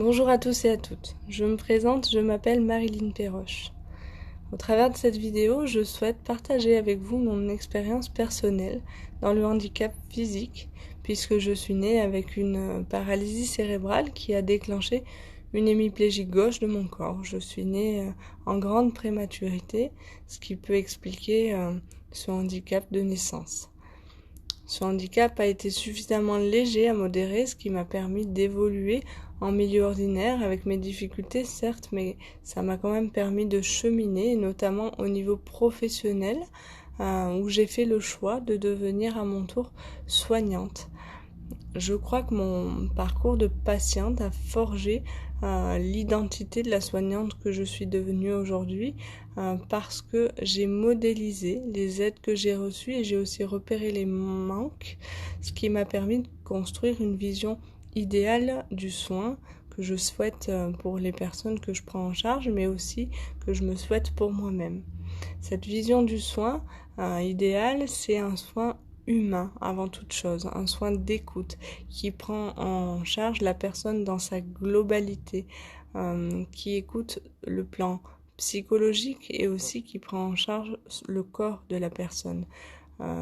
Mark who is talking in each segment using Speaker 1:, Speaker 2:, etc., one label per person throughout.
Speaker 1: Bonjour à tous et à toutes. Je me présente, je m'appelle Marilyn Perroche. Au travers de cette vidéo, je souhaite partager avec vous mon expérience personnelle dans le handicap physique, puisque je suis née avec une paralysie cérébrale qui a déclenché une hémiplégie gauche de mon corps. Je suis née en grande prématurité, ce qui peut expliquer ce handicap de naissance. Ce handicap a été suffisamment léger à modéré, ce qui m'a permis d'évoluer en milieu ordinaire avec mes difficultés, certes, mais ça m'a quand même permis de cheminer, notamment au niveau professionnel, où j'ai fait le choix de devenir à mon tour soignante. Je crois que mon parcours de patiente a forgé l'identité de la soignante que je suis devenue aujourd'hui parce que j'ai modélisé les aides que j'ai reçues et j'ai aussi repéré les manques, ce qui m'a permis de construire une vision idéale du soin que je souhaite pour les personnes que je prends en charge, mais aussi que je me souhaite pour moi-même. Cette vision du soin idéal, c'est un soin humain avant toute chose, un soin d'écoute qui prend en charge la personne dans sa globalité, qui écoute le plan psychologique et aussi qui prend en charge le corps de la personne.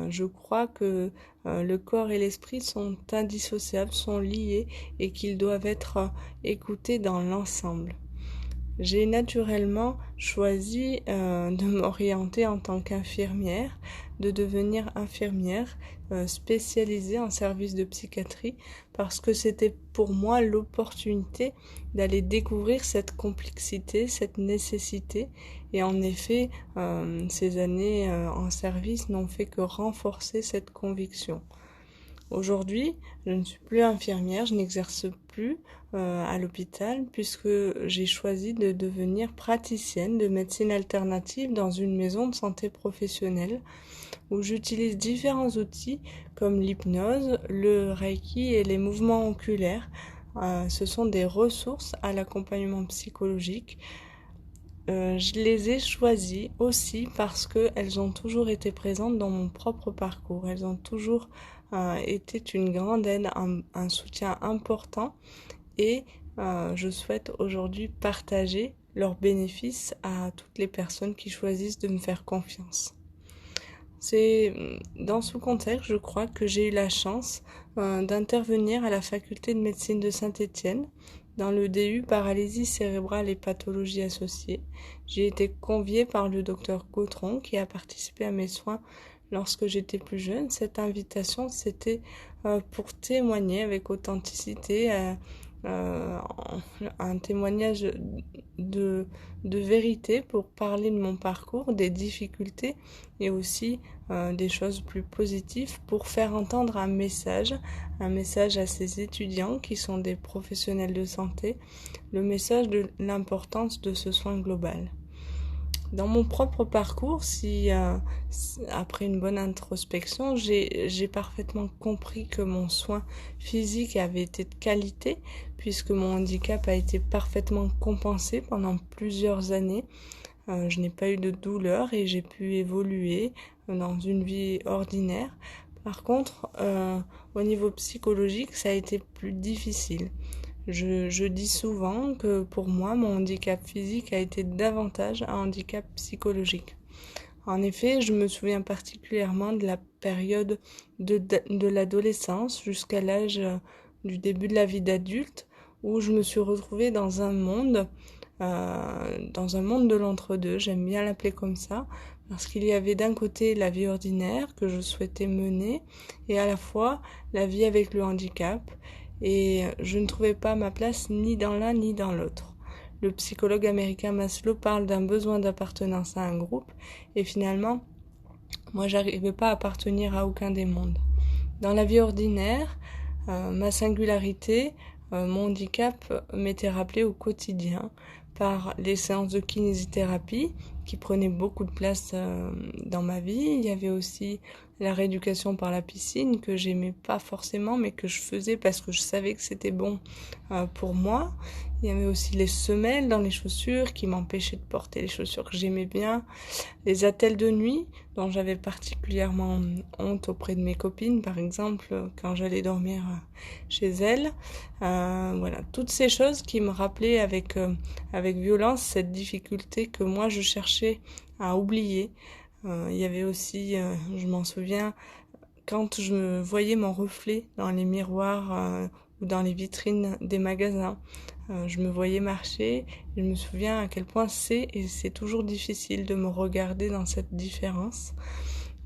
Speaker 1: Je crois que le corps et l'esprit sont indissociables, sont liés et qu'ils doivent être écoutés dans l'ensemble. J'ai naturellement choisi de m'orienter en tant qu'infirmière, de devenir infirmière spécialisée en service de psychiatrie parce que c'était pour moi l'opportunité d'aller découvrir cette complexité, cette nécessité. Et en effet, ces années en service n'ont fait que renforcer cette conviction. Aujourd'hui, je ne suis plus infirmière, je n'exerce plus à l'hôpital puisque j'ai choisi de devenir praticienne de médecine alternative dans une maison de santé professionnelle où j'utilise différents outils comme l'hypnose, le reiki et les mouvements oculaires. Ce sont des ressources à l'accompagnement psychologique. Je les ai choisies aussi parce qu'elles ont toujours été présentes dans mon propre parcours. Elles ont toujours été une grande aide, un soutien important et je souhaite aujourd'hui partager leurs bénéfices à toutes les personnes qui choisissent de me faire confiance. C'est dans ce contexte, je crois, que j'ai eu la chance d'intervenir à la faculté de médecine de Saint-Étienne dans le DU paralysie cérébrale et pathologies associées. J'ai été conviée par le docteur Gautron qui a participé à mes soins lorsque j'étais plus jeune. Cette invitation, c'était pour témoigner avec authenticité, un témoignage de vérité pour parler de mon parcours, des difficultés et aussi des choses plus positives pour faire entendre un message à ces étudiants qui sont des professionnels de santé, le message de l'importance de ce soin global. Dans mon propre parcours, après une bonne introspection, j'ai parfaitement compris que mon soin physique avait été de qualité puisque mon handicap a été parfaitement compensé pendant plusieurs années. Je n'ai pas eu de douleur et j'ai pu évoluer dans une vie ordinaire. Par contre, au niveau psychologique, ça a été plus difficile. Je dis souvent que pour moi, mon handicap physique a été davantage un handicap psychologique. En effet, je me souviens particulièrement de la période de l'adolescence jusqu'à l'âge du début de la vie d'adulte où je me suis retrouvée dans un monde de l'entre-deux, j'aime bien l'appeler comme ça, parce qu'il y avait d'un côté la vie ordinaire que je souhaitais mener et à la fois la vie avec le handicap. Et je ne trouvais pas ma place ni dans l'un ni dans l'autre. Le psychologue américain Maslow parle d'un besoin d'appartenance à un groupe et finalement, moi j'arrivais pas à appartenir à aucun des mondes. Dans la vie ordinaire, ma singularité, mon handicap m'était rappelé au quotidien par les séances de kinésithérapie qui prenaient beaucoup de place dans ma vie. Il y avait aussi la rééducation par la piscine que j'aimais pas forcément, mais que je faisais parce que je savais que c'était bon pour moi. Il y avait aussi les semelles dans les chaussures qui m'empêchaient de porter les chaussures que j'aimais bien. Les attelles de nuit, dont j'avais particulièrement honte auprès de mes copines, par exemple, quand j'allais dormir chez elles. Voilà, toutes ces choses qui me rappelaient avec violence cette difficulté que moi je cherchais à oublier. Il y avait aussi, je m'en souviens, quand je me voyais mon reflet dans les miroirs ou dans les vitrines des magasins, je me voyais marcher et je me souviens à quel point c'est toujours difficile de me regarder dans cette différence.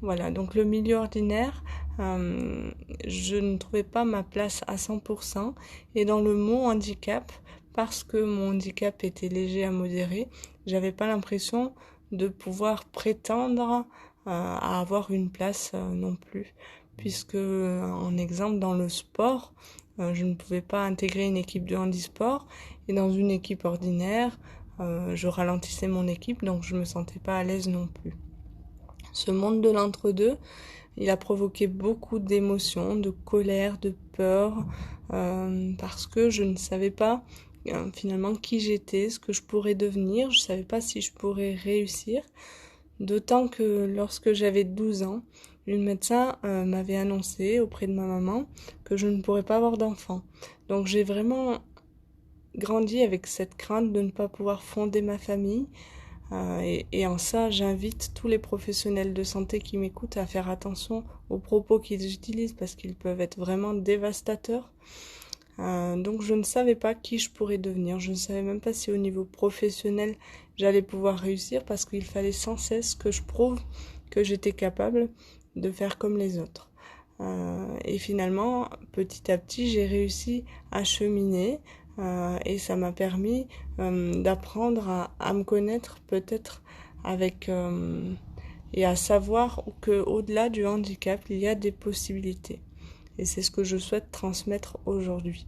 Speaker 1: Voilà, donc le milieu ordinaire, je ne trouvais pas ma place à 100%, et dans le mot handicap, parce que mon handicap était léger à modéré, j'avais pas l'impression de pouvoir prétendre à avoir une place non plus, puisque en exemple dans le sport, je ne pouvais pas intégrer une équipe de handisport, et dans une équipe ordinaire, je ralentissais mon équipe, donc je me sentais pas à l'aise non plus. Ce monde de l'entre-deux, il a provoqué beaucoup d'émotions, de colère, de peur, parce que je ne savais pas finalement qui j'étais, ce que je pourrais devenir, je ne savais pas si je pourrais réussir. D'autant que lorsque j'avais 12 ans, une médecin m'avait annoncé auprès de ma maman que je ne pourrais pas avoir d'enfant. Donc j'ai vraiment grandi avec cette crainte de ne pas pouvoir fonder ma famille. Et en ça, j'invite tous les professionnels de santé qui m'écoutent à faire attention aux propos qu'ils utilisent parce qu'ils peuvent être vraiment dévastateurs. Donc je ne savais pas qui je pourrais devenir, je ne savais même pas si au niveau professionnel j'allais pouvoir réussir parce qu'il fallait sans cesse que je prouve que j'étais capable de faire comme les autres. Et finalement, petit à petit, j'ai réussi à cheminer et ça m'a permis d'apprendre à me connaître peut-être avec et à savoir qu'au-delà du handicap, il y a des possibilités. Et c'est ce que je souhaite transmettre aujourd'hui.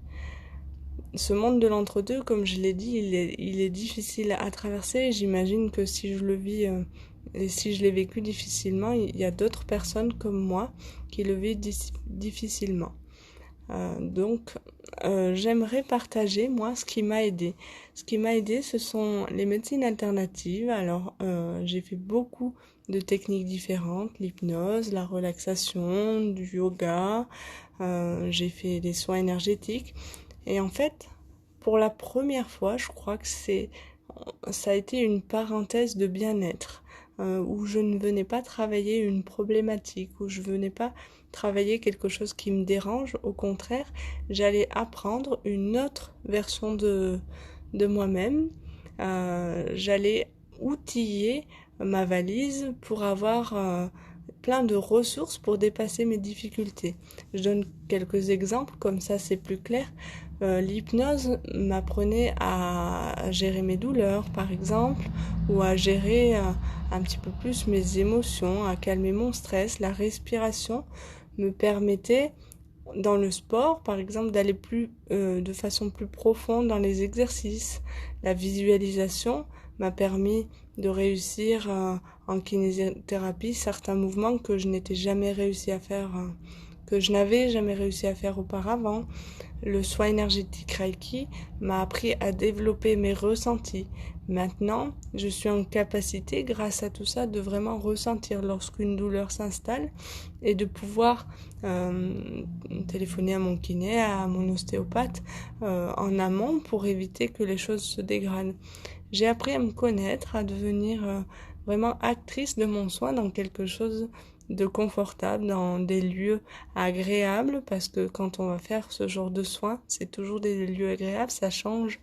Speaker 1: Ce monde de l'entre-deux, comme je l'ai dit, il est difficile à traverser. J'imagine que si je le vis et si je l'ai vécu difficilement, il y a d'autres personnes comme moi qui le vivent difficilement. Donc, j'aimerais partager, moi, ce qui m'a aidé. Ce qui m'a aidé, ce sont les médecines alternatives. Alors, j'ai fait beaucoup de techniques différentes, l'hypnose, la relaxation, du yoga, j'ai fait des soins énergétiques. Et en fait, pour la première fois, je crois que ça a été une parenthèse de bien-être, où je ne venais pas travailler une problématique, où je venais pas travailler quelque chose qui me dérange. Au contraire, j'allais apprendre une autre version de moi-même. J'allais outiller ma valise pour avoir plein de ressources pour dépasser mes difficultés. Je donne quelques exemples, comme ça c'est plus clair. L'hypnose m'apprenait à gérer mes douleurs, par exemple, ou à gérer un petit peu plus mes émotions, à calmer mon stress. La respiration me permettait, dans le sport, par exemple, d'aller de façon plus profonde dans les exercices. La visualisation m'a permis de réussir en kinésithérapie certains mouvements que je n'avais jamais réussi à faire auparavant. Le soin énergétique Reiki m'a appris à développer mes ressentis. Maintenant, je suis en capacité, grâce à tout ça, de vraiment ressentir lorsqu'une douleur s'installe et de pouvoir téléphoner à mon kiné, à mon ostéopathe en amont pour éviter que les choses se dégradent. J'ai appris à me connaître, à devenir vraiment actrice de mon soin dans quelque chose de confortable, dans des lieux agréables, parce que quand on va faire ce genre de soins, c'est toujours des lieux agréables, ça change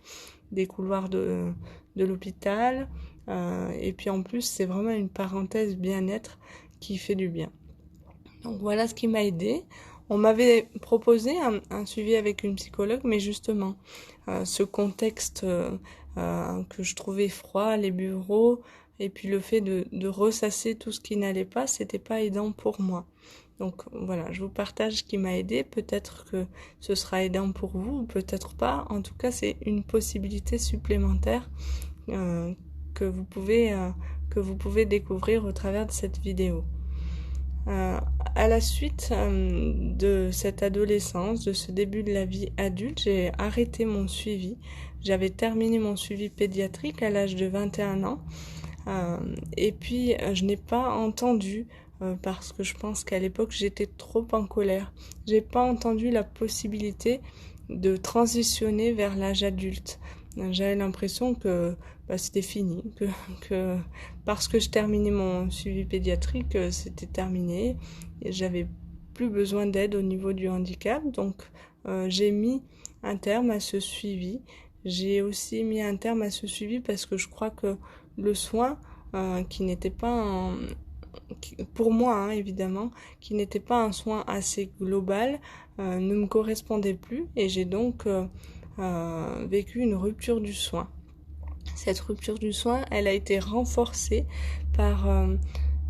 Speaker 1: des couloirs de l'hôpital, et puis en plus c'est vraiment une parenthèse bien-être qui fait du bien. Donc voilà ce qui m'a aidée. On m'avait proposé un suivi avec une psychologue, mais justement, ce contexte que je trouvais froid, les bureaux, et puis le fait de ressasser tout ce qui n'allait pas, c'était pas aidant pour moi. Donc voilà, je vous partage ce qui m'a aidé. Peut-être que ce sera aidant pour vous, ou peut-être pas. En tout cas, c'est une possibilité supplémentaire que vous pouvez découvrir au travers de cette vidéo. À la suite de cette adolescence, de ce début de la vie adulte, j'ai arrêté mon suivi. J'avais terminé mon suivi pédiatrique à l'âge de 21 ans. Et puis, je n'ai pas entendu, parce que je pense qu'à l'époque, j'étais trop en colère. J'ai pas entendu la possibilité de transitionner vers l'âge adulte. J'avais l'impression que c'était fini, que parce que je terminais mon suivi pédiatrique, c'était terminé. Et j'avais plus besoin d'aide au niveau du handicap. Donc, j'ai mis un terme à ce suivi. J'ai aussi mis un terme à ce suivi parce que je crois que le soin, qui n'était pas pour moi, hein, évidemment, qui n'était pas un soin assez global, ne me correspondait plus et j'ai donc vécu une rupture du soin. Cette rupture du soin, elle a été renforcée par,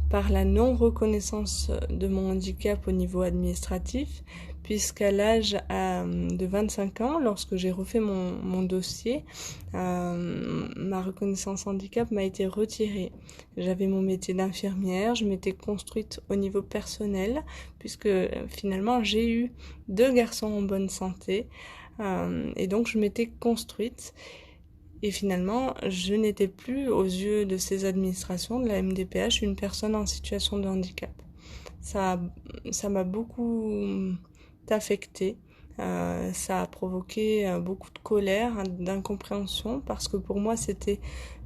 Speaker 1: par la non-reconnaissance de mon handicap au niveau administratif, puisqu'à l'âge de 25 ans, lorsque j'ai refait mon dossier, ma reconnaissance handicap m'a été retirée. J'avais mon métier d'infirmière, je m'étais construite au niveau personnel, puisque finalement j'ai eu 2 garçons en bonne santé, et donc je m'étais construite. Et finalement, je n'étais plus, aux yeux de ces administrations, de la MDPH, une personne en situation de handicap. Ça m'a beaucoup affectée. Ça a provoqué beaucoup de colère, d'incompréhension, parce que pour moi, c'était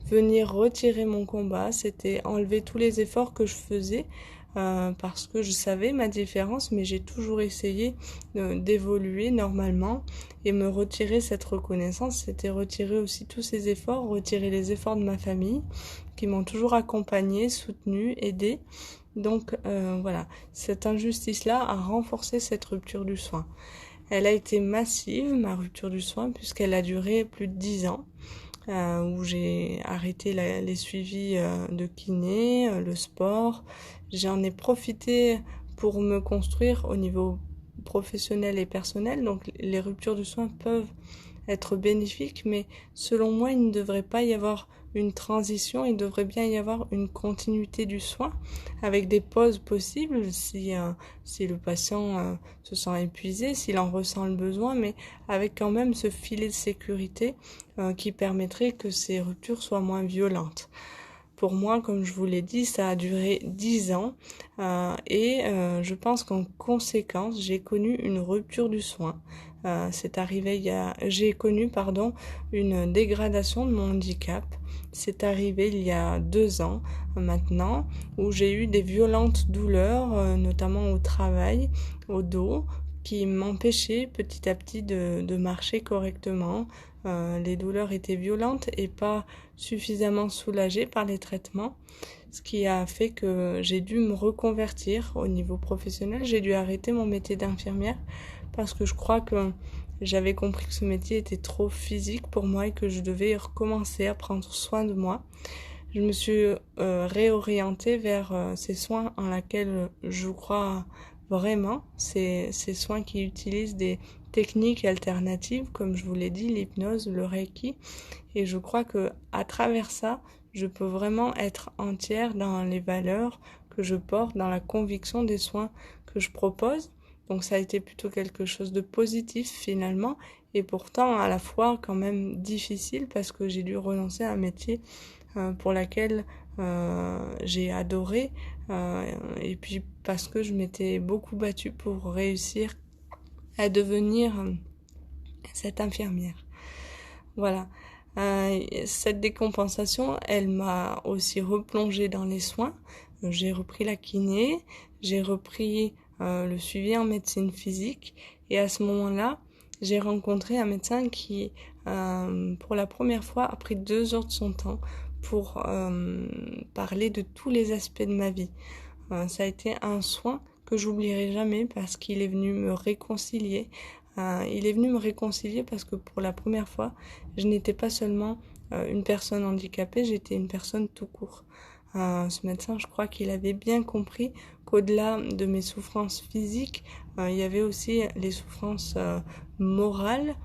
Speaker 1: venir retirer mon combat, c'était enlever tous les efforts que je faisais, parce que je savais ma différence, mais j'ai toujours essayé d'évoluer normalement, et me retirer cette reconnaissance, c'était retirer aussi tous ces efforts, retirer les efforts de ma famille, qui m'ont toujours accompagnée, soutenue, aidée. Donc voilà, cette injustice-là a renforcé cette rupture du soin. Elle a été massive, ma rupture du soin, puisqu'elle a duré plus de 10 ans. Où j'ai arrêté les suivis de kiné, le sport. J'en ai profité pour me construire au niveau professionnel et personnel. Donc les ruptures du soin peuvent être bénéfiques, mais selon moi, il ne devrait pas y avoir une transition, il devrait bien y avoir une continuité du soin, avec des pauses possibles si le patient se sent épuisé, s'il en ressent le besoin, mais avec quand même ce filet de sécurité qui permettrait que ces ruptures soient moins violentes. Pour moi, comme je vous l'ai dit, ça a duré 10 ans et je pense qu'en conséquence, j'ai connu une rupture du soin. J'ai connu, une dégradation de mon handicap. C'est arrivé il y a 2 ans maintenant, où j'ai eu des violentes douleurs, notamment au travail, au dos, qui m'empêchaient petit à petit de marcher correctement. Les douleurs étaient violentes et pas suffisamment soulagée par les traitements, ce qui a fait que j'ai dû me reconvertir au niveau professionnel. J'ai dû arrêter mon métier d'infirmière parce que je crois que j'avais compris que ce métier était trop physique pour moi et que je devais recommencer à prendre soin de moi. Je me suis réorientée vers ces soins en lesquels je crois vraiment, ces soins qui utilisent des techniques alternatives, comme je vous l'ai dit, l'hypnose, le reiki. Et je crois que à travers ça, je peux vraiment être entière dans les valeurs que je porte, dans la conviction des soins que je propose. Donc ça a été plutôt quelque chose de positif finalement, et pourtant à la fois quand même difficile parce que j'ai dû renoncer à un métier pour lequel j'ai adoré, et puis parce que je m'étais beaucoup battue pour réussir à devenir cette infirmière. Voilà. Cette décompensation, elle m'a aussi replongée dans les soins. J'ai repris la kiné, j'ai repris le suivi en médecine physique, et à ce moment-là, j'ai rencontré un médecin qui, pour la première fois, a pris 2 heures de son temps pour parler de tous les aspects de ma vie. Ça a été un soin que j'oublierai jamais parce qu'il est venu me réconcilier. Il est venu me réconcilier parce que pour la première fois, je n'étais pas seulement une personne handicapée, j'étais une personne tout court. Ce médecin, je crois qu'il avait bien compris qu'au-delà de mes souffrances physiques, il y avait aussi les souffrances morales,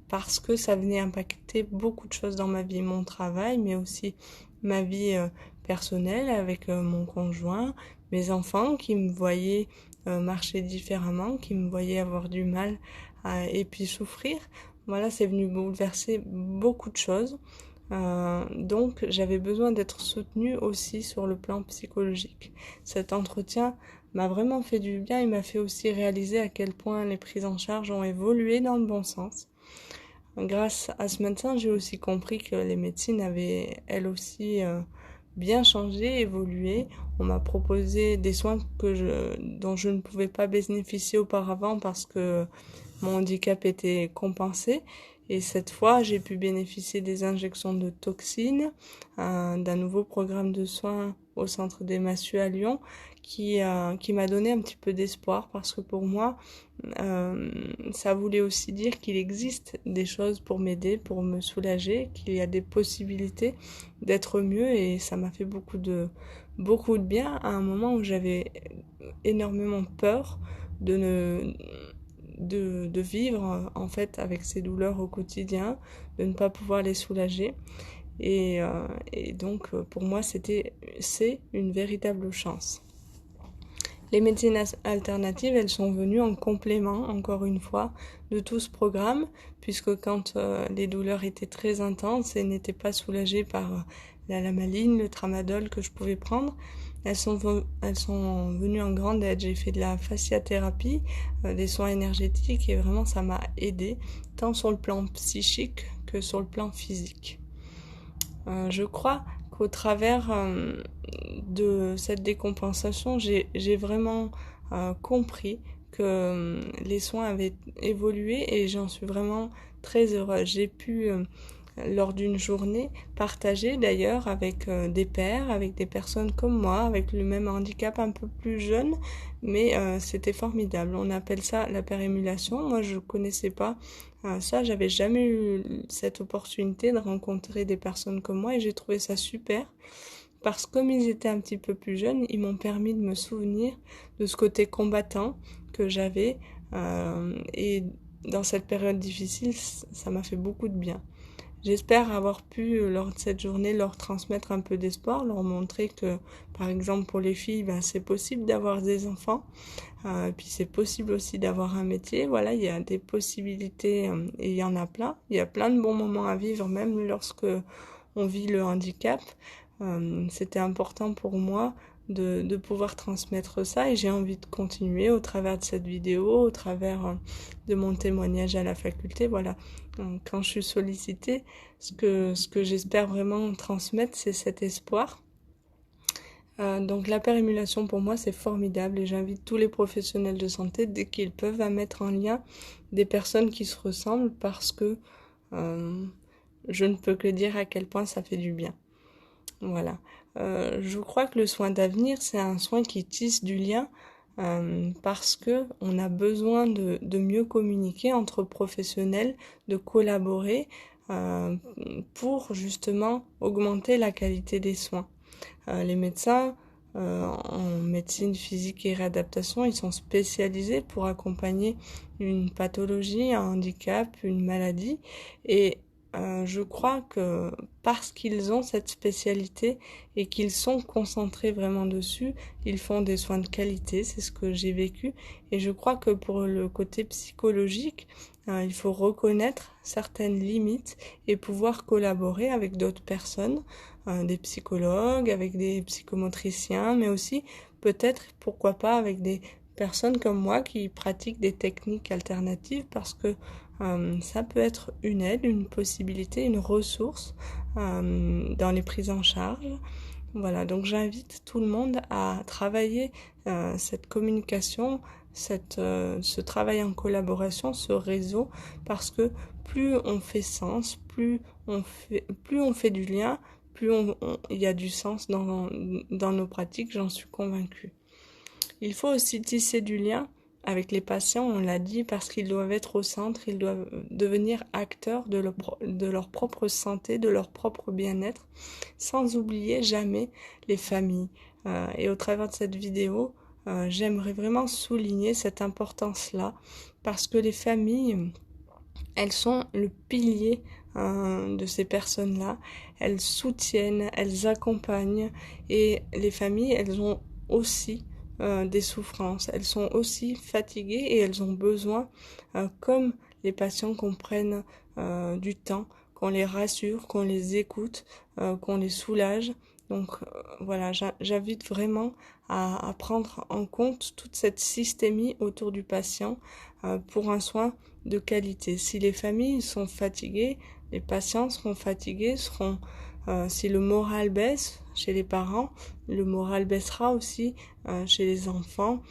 Speaker 1: parce que ça venait impacter beaucoup de choses dans ma vie, mon travail, mais aussi ma vie personnelle avec mon conjoint, mes enfants qui me voyaient marcher différemment, qui me voyaient avoir du mal et puis souffrir. Voilà, c'est venu bouleverser beaucoup de choses. Donc j'avais besoin d'être soutenue aussi sur le plan psychologique. Cet entretien m'a vraiment fait du bien et m'a fait aussi réaliser à quel point les prises en charge ont évolué dans le bon sens. Grâce à ce médecin, j'ai aussi compris que les médecines avaient elles aussi bien changé, évolué. On m'a proposé des soins dont je ne pouvais pas bénéficier auparavant parce que mon handicap était compensé. Et cette fois, j'ai pu bénéficier des injections de toxines, d'un nouveau programme de soins au centre des Massue à Lyon qui m'a donné un petit peu d'espoir parce que pour moi, ça voulait aussi dire qu'il existe des choses pour m'aider, pour me soulager, qu'il y a des possibilités d'être mieux et ça m'a fait beaucoup de bien à un moment où j'avais énormément peur de vivre en fait avec ces douleurs au quotidien, de ne pas pouvoir les soulager et donc pour moi c'est une véritable chance. Les médecines alternatives, elles sont venues en complément, encore une fois, de tout ce programme, puisque quand les douleurs étaient très intenses et n'étaient pas soulagées par la lamaline, le tramadol que je pouvais prendre, elles sont venues en grande aide. J'ai fait de la fasciathérapie, des soins énergétiques, et vraiment ça m'a aidée, tant sur le plan psychique que sur le plan physique. Je crois qu'au travers de cette décompensation, j'ai vraiment compris que les soins avaient évolué et j'en suis vraiment très heureuse. J'ai pu, lors d'une journée, partager d'ailleurs avec des pairs, avec des personnes comme moi, avec le même handicap un peu plus jeune, mais c'était formidable. On appelle ça la pérémulation. Moi, je connaissais pas ça, j'avais jamais eu cette opportunité de rencontrer des personnes comme moi et j'ai trouvé ça super. Parce que comme ils étaient un petit peu plus jeunes, ils m'ont permis de me souvenir de ce côté combattant que j'avais. Et dans cette période difficile, ça m'a fait beaucoup de bien. J'espère avoir pu, lors de cette journée, leur transmettre un peu d'espoir, leur montrer que, par exemple, pour les filles, c'est possible d'avoir des enfants. Puis c'est possible aussi d'avoir un métier. Voilà, il y a des possibilités et il y en a plein. Il y a plein de bons moments à vivre, même lorsque on vit le handicap. C'était important pour moi de pouvoir transmettre ça et j'ai envie de continuer au travers de cette vidéo, au travers de mon témoignage à la faculté. Voilà, quand je suis sollicitée, ce que j'espère vraiment transmettre, c'est cet espoir. Donc la pérémulation pour moi c'est formidable et j'invite tous les professionnels de santé dès qu'ils peuvent à mettre en lien des personnes qui se ressemblent parce que je ne peux que dire à quel point ça fait du bien. Voilà. Je crois que le soin d'avenir, c'est un soin qui tisse du lien parce que on a besoin de mieux communiquer entre professionnels, de collaborer pour justement augmenter la qualité des soins. Les médecins en médecine physique et réadaptation, ils sont spécialisés pour accompagner une pathologie, un handicap, une maladie et je crois que parce qu'ils ont cette spécialité et qu'ils sont concentrés vraiment dessus, ils font des soins de qualité, c'est ce que j'ai vécu. Et je crois que pour le côté psychologique, il faut reconnaître certaines limites et pouvoir collaborer avec d'autres personnes, des psychologues, avec des psychomotriciens, mais aussi peut-être, pourquoi pas, avec des personnes comme moi qui pratiquent des techniques alternatives parce que ça peut être une aide, une possibilité, une ressource dans les prises en charge. Voilà, donc j'invite tout le monde à travailler cette communication, ce travail en collaboration, ce réseau, parce que plus on fait sens, plus on fait du lien, plus il y a du sens dans nos pratiques, j'en suis convaincue. Il faut aussi tisser du lien avec les patients, on l'a dit, parce qu'ils doivent être au centre, ils doivent devenir acteurs de leur propre santé, de leur propre bien-être, sans oublier jamais les familles. Et au travers de cette vidéo, j'aimerais vraiment souligner cette importance-là, parce que les familles elles sont le pilier de ces personnes-là. Elles soutiennent, elles accompagnent, et les familles, elles ont aussi des souffrances. Elles sont aussi fatiguées et elles ont besoin, comme les patients, qu'on prenne du temps, qu'on les rassure, qu'on les écoute, qu'on les soulage. Donc voilà, j'invite vraiment à prendre en compte toute cette systémie autour du patient pour un soin de qualité. Si les familles sont fatiguées, les patients seront fatigués, si le moral baisse chez les parents, le moral baissera aussi chez les enfants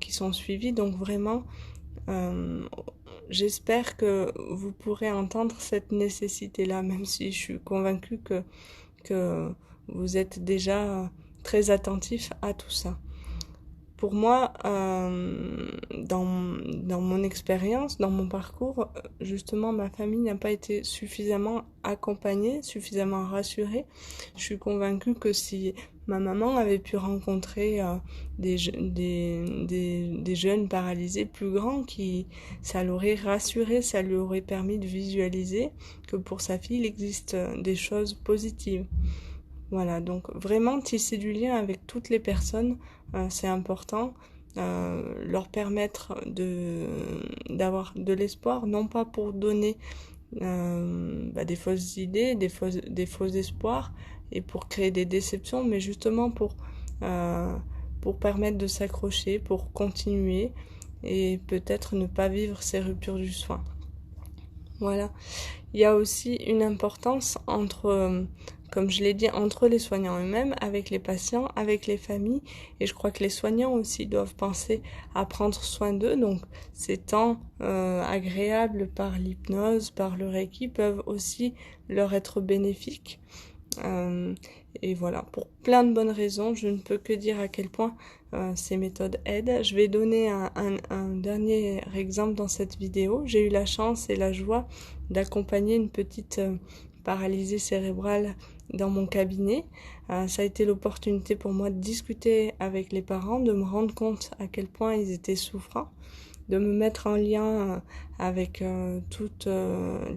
Speaker 1: qui sont suivis. Donc vraiment, j'espère que vous pourrez entendre cette nécessité-là, même si je suis convaincue que vous êtes déjà très attentif à tout ça. Pour moi, dans mon expérience, dans mon parcours, justement, ma famille n'a pas été suffisamment accompagnée, suffisamment rassurée. Je suis convaincue que si ma maman avait pu rencontrer des jeunes paralysés plus grands, ça l'aurait rassurée, ça lui aurait permis de visualiser que pour sa fille, il existe des choses positives. Voilà, donc vraiment tisser du lien avec toutes les personnes, c'est important. Leur permettre d'avoir de l'espoir, non pas pour donner des fausses idées, des faux espoirs, et pour créer des déceptions, mais justement pour permettre de s'accrocher, pour continuer, et peut-être ne pas vivre ces ruptures du soin. Voilà. Il y a aussi une importance comme je l'ai dit, entre les soignants eux-mêmes, avec les patients, avec les familles, et je crois que les soignants aussi doivent penser à prendre soin d'eux. Donc ces temps agréables par l'hypnose, par le Reiki, peuvent aussi leur être bénéfiques. Et voilà, pour plein de bonnes raisons, je ne peux que dire à quel point ces méthodes aident. Je vais donner un dernier exemple dans cette vidéo. J'ai eu la chance et la joie d'accompagner une petite paralysée cérébrale dans mon cabinet. Ça a été l'opportunité pour moi de discuter avec les parents, de me rendre compte à quel point ils étaient souffrants, de me mettre en lien avec toutes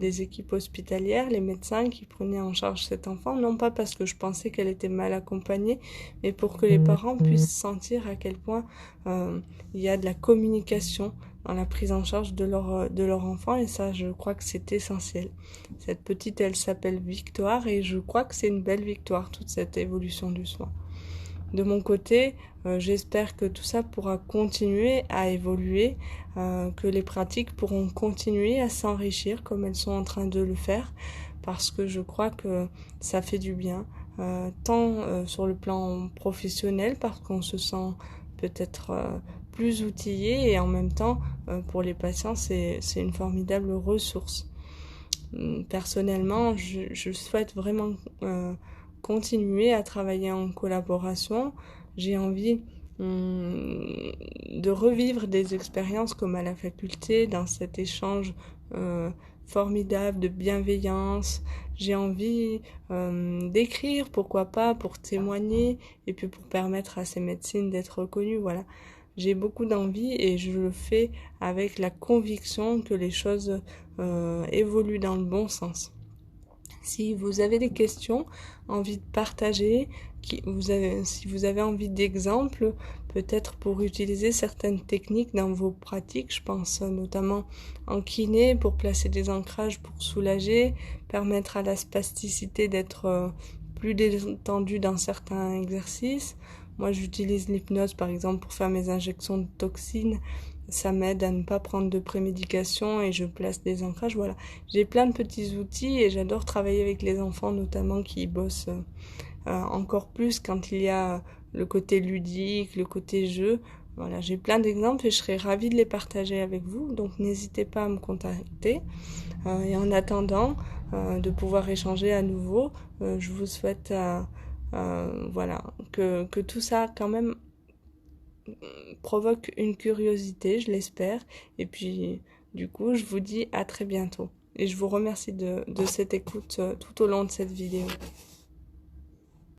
Speaker 1: les équipes hospitalières, les médecins qui prenaient en charge cet enfant, non pas parce que je pensais qu'elle était mal accompagnée, mais pour que les parents puissent sentir à quel point il y a de la communication dans la prise en charge de leur enfant, et ça, je crois que c'est essentiel. Cette petite, elle s'appelle Victoire, et je crois que c'est une belle victoire, toute cette évolution du soin. De mon côté, j'espère que tout ça pourra continuer à évoluer, que les pratiques pourront continuer à s'enrichir comme elles sont en train de le faire, parce que je crois que ça fait du bien, tant sur le plan professionnel, parce qu'on se sent peut-être plus outillé, et en même temps, pour les patients, c'est une formidable ressource. Personnellement, je souhaite vraiment continuer à travailler en collaboration. J'ai envie de revivre des expériences comme à la faculté, dans cet échange formidable de bienveillance. J'ai envie d'écrire, pourquoi pas, pour témoigner, et puis pour permettre à ces médecines d'être reconnues. Voilà. J'ai beaucoup d'envie, et je le fais avec la conviction que les choses évoluent dans le bon sens. Si vous avez des questions, envie de partager, si vous avez envie d'exemples, peut-être pour utiliser certaines techniques dans vos pratiques, je pense notamment en kiné pour placer des ancrages pour soulager, permettre à la spasticité d'être plus détendue dans certains exercices. Moi, j'utilise l'hypnose par exemple pour faire mes injections de toxines. Ça m'aide à ne pas prendre de prémédication, et je place des ancrages. Voilà, j'ai plein de petits outils, et j'adore travailler avec les enfants notamment, qui bossent encore plus quand il y a le côté ludique, le côté jeu. Voilà, j'ai plein d'exemples et je serais ravie de les partager avec vous, donc n'hésitez pas à me contacter. Et en attendant de pouvoir échanger à nouveau, je vous souhaite voilà, que tout ça quand même provoque une curiosité, je l'espère. Et puis, du coup, je vous dis à très bientôt. Et je vous remercie de cette écoute tout au long de cette vidéo.